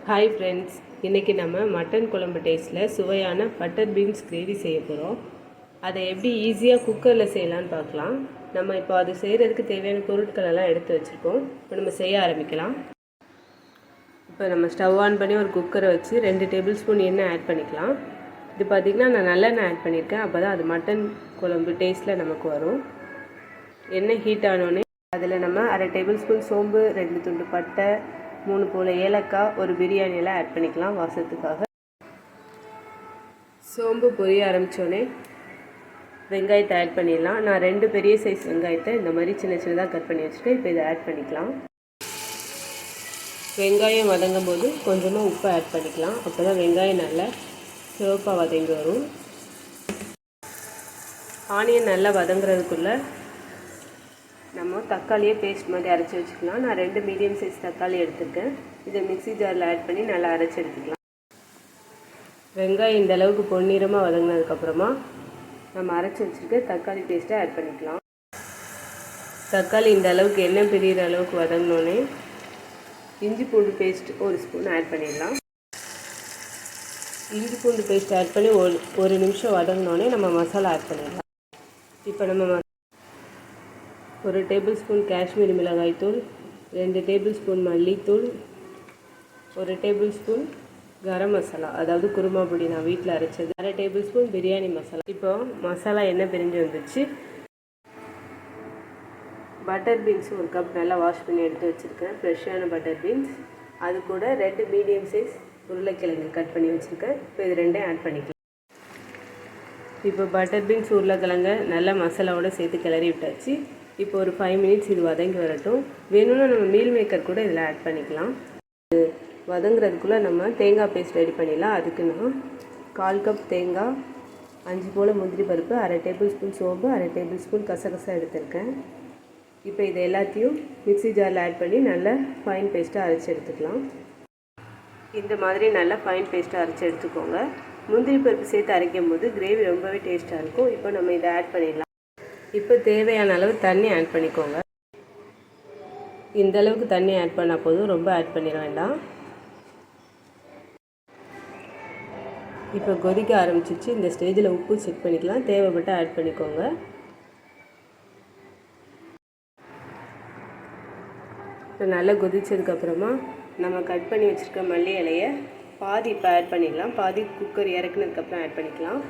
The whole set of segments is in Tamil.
ஹாய் ஃப்ரெண்ட்ஸ், இன்றைக்கி நம்ம மட்டன் குழம்பு டேஸ்ட்டில் சுவையான பட்டர் பீன்ஸ் கிரேவி செய்ய போகிறோம். அதை எப்படி ஈஸியாக குக்கரில் செய்யலான்னு பார்க்கலாம். நம்ம இப்போ அது செய்கிறதுக்கு தேவையான பொருட்கள் எல்லாம் எடுத்து வச்சுருக்கோம். இப்போ நம்ம செய்ய ஆரம்பிக்கலாம். இப்போ நம்ம ஸ்டவ் ஆன் பண்ணி ஒரு குக்கரை வச்சு 2 டேபிள் ஸ்பூன் எண்ணெய் ஆட் பண்ணிக்கலாம். இது பார்த்திங்கன்னா நான் நல்லெண்ணெய் ஆட் பண்ணியிருக்கேன். அப்போ தான் அது மட்டன் குழம்பு டேஸ்ட்டில் நமக்கு வரும். எண்ணெய் ஹீட் ஆனோடனே அதில் நம்ம 1/2 டேபிள் ஸ்பூன் சோம்பு, 2 துண்டு பட்டை, 3 போல் ஏலக்காய், ஒரு பிரியாணியெல்லாம் ஆட் பண்ணிக்கலாம் வாசத்துக்காக. சோம்பு பொரிய ஆரம்பித்தோடனே வெங்காயத்தை ஆட் பண்ணிடலாம். நான் 2 பெரிய சைஸ் வெங்காயத்தை இந்த மாதிரி சின்ன சின்னதாக கட் பண்ணி வச்சுட்டு இப்போ இதை ஆட் பண்ணிக்கலாம். வெங்காயம் வதங்கும் போது கொஞ்சமாக உப்பு ஆட் பண்ணிக்கலாம். அப்போ தான் வெங்காயம் நல்லா சிவப்பாக வதங்கி வரும். ஆனியன் நல்லா வதங்குறதுக்குள்ளே நம்ம தக்காளியே பேஸ்ட் மாதிரி அரைச்சி வச்சுக்கலாம். நான் 2 மீடியம் சைஸ் தக்காளி எடுத்துருக்கேன். இதை மிக்ஸி ஜாரில் ஆட் பண்ணி நல்லா அரைச்சி எடுத்துக்கலாம். வெங்காயம் இந்த அளவுக்கு பொன்னிறமாக வதங்கினதுக்கப்புறமா நம்ம அரைச்சி வச்சுருக்க தக்காளி பேஸ்ட்டை ஆட் பண்ணிக்கலாம். தக்காளி இந்த அளவுக்கு எண்ணெய் பிரிகிற அளவுக்கு வதங்கினோடனே இஞ்சி பூண்டு பேஸ்ட் 1 ஸ்பூன் ஆட் பண்ணிடலாம். இஞ்சி பூண்டு பேஸ்ட் ஆட் பண்ணி ஒரு நிமிஷம் வதங்கினோடனே நம்ம மசாலா ஆட் பண்ணிடலாம். இப்போ நம்ம 1 டேபிள் ஸ்பூன் காஷ்மீரி மிளகாய் தூள், 2 டேபிள் ஸ்பூன் மல்லித்தூள், 1 டேபிள் ஸ்பூன் கரம் மசாலா, அதாவது குருமா பொடி நான் வீட்டில் அரைச்சது, 1/2 டேபிள் ஸ்பூன் பிரியாணி மசாலா. இப்போ மசாலா எண்ணெய் பிரிஞ்சு வந்துச்சு. பட்டர் பீன்ஸ் 1 கப் நல்லா வாஷ் பண்ணி எடுத்து வச்சுருக்கேன். ஃப்ரெஷ்ஷான பட்டர் பீன்ஸ். அது கூட 2 மீடியம் சைஸ் உருளைக்கிழங்கு கட் பண்ணி வச்சுருக்கேன். இப்போ இது 2 ஆட் பண்ணிக்கலாம். இப்போ பட்டர் பீன்ஸ் உருளைக்கிழங்கை நல்லா மசாலாவோடு சேர்த்து கிளறி விட்டாச்சு. இப்போ ஒரு 5 மினிட்ஸ் இது வதங்கி வரட்டும். வேணும்னா நம்ம மீல் மேக்கர் கூட இதில் ஆட் பண்ணிக்கலாம். வதங்குறதுக்குள்ளே நம்ம தேங்காய் பேஸ்ட் ரெடி பண்ணிடலாம். அதுக்கு நான் 1/4 கப் தேங்காய், 5 போல் முந்திரி பருப்பு, 1/2 டேபிள் ஸ்பூன் சோம்பு, 1/2 டேபிள் ஸ்பூன் கசகசா எடுத்திருக்கேன். இப்போ இது எல்லாத்தையும் மிக்ஸி ஜாரில் ஆட் பண்ணி நல்லா ஃபைன் பேஸ்ட்டாக அரைச்சி எடுத்துக்கலாம். இந்த மாதிரி நல்லா ஃபைன் பேஸ்ட்டாக அரைச்சி எடுத்துக்கோங்க. முந்திரி பருப்பு சேர்த்து அரைக்கும் போது கிரேவி ரொம்பவே டேஸ்ட்டாக இருக்கும். இப்போ நம்ம இதை ஆட் பண்ணிடலாம். இப்போ தேவையான அளவு தண்ணி ஆட் பண்ணிக்கோங்க. இந்த அளவுக்கு தண்ணி ஆட் பண்ணால் போதும், ரொம்ப ஆட் பண்ணிட வேண்டாம். இப்போ கொதிக்க ஆரம்பிச்சிச்சு. இந்த ஸ்டேஜில் உப்பு செக் பண்ணிக்கலாம். தேவைப்பட்டு ஆட் பண்ணிக்கோங்க. இப்போ நல்லா கொதிச்சதுக்கப்புறமா நம்ம கட் பண்ணி வச்சுருக்க மல்லி இலையை பாதி இப்போ ஆட் பண்ணிடலாம். பாதி குக்கர் இறக்குனதுக்கப்புறம் ஆட் பண்ணிக்கலாம்.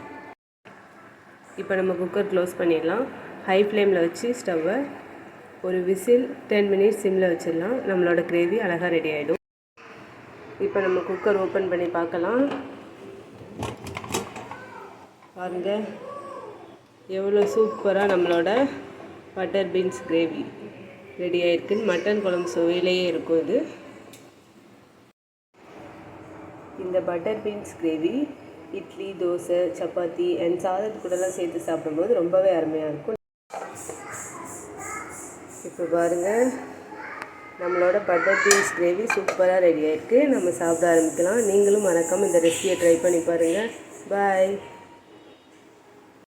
இப்போ நம்ம குக்கர் க்ளோஸ் பண்ணிடலாம். ஹை ஃப்ளேமில் வச்சு ஸ்டவ்வை ஒரு விசில் 10 மினிட்ஸ் சிம்மில் வச்சிடலாம். நம்மளோட கிரேவி அழகாக ரெடி ஆகிடும். இப்போ நம்ம குக்கர் ஓப்பன் பண்ணி பார்க்கலாம். பாருங்கள் எவ்வளோ சூப்பராக நம்மளோட பட்டர் பீன்ஸ் கிரேவி ரெடி ஆகிருக்குன்னு. மட்டன் குழம்பு சுவையிலேயே இருக்கும் இது. இந்த butter beans gravy idli, dosa, chapati and சாதத்து கூடலாம் சேர்த்து சாப்பிடும்போது ரொம்பவே அருமையாக இருக்கும். இப்போ பாருங்கள் நம்மளோட பட்டர் பீன்ஸ் கிரேவி சூப்பராக ரெடி ஆகிருக்கு. நம்ம சாப்பிட ஆரம்பிக்கலாம். நீங்களும் மறக்காமல் இந்த ரெசிபியை ட்ரை பண்ணி பாருங்கள். பாய்.